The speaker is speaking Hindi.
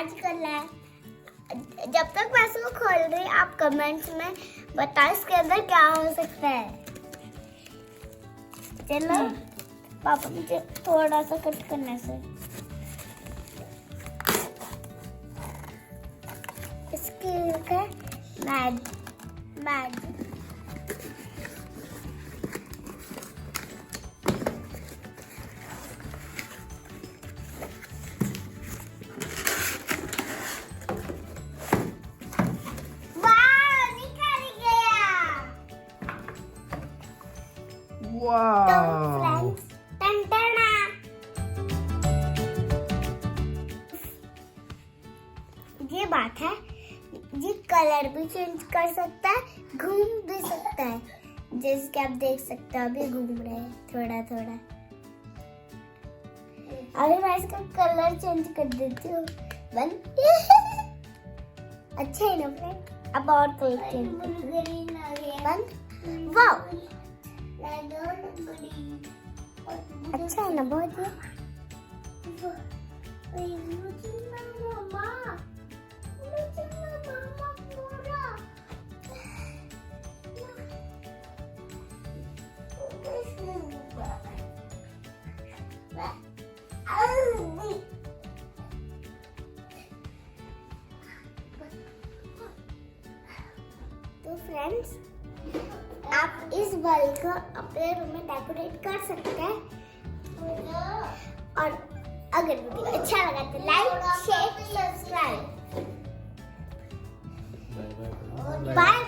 मैजिकल है। जब तक मैं इसको खोल रही आप कमेंट्स में बताओ इसके अंदर क्या हो सकता है। चलो पापा मुझे थोड़ा सा कट करने से। इसकी है मैजिक। तो फ्रेंड्स टंटना ये बात है, ये कलर भी चेंज कर सकता है, घूम भी सकता है, जैसे कि आप देख सकते हो अभी घूम रहे हैं थोड़ा थोड़ा। अभी मैं इसका कलर चेंज कर देती हूँ। अच्छा है ना फ्रेंड, अब और कलर चेंज बंद। वाह अच्छा है ना बहुत ही। तो फ्रेंड्स आप इस बल्ब को अपने रूम में डेकोरेट कर सकते हैं। और अगर वीडियो अच्छा लगा तो लाइक शेयर सब्सक्राइब। बाय।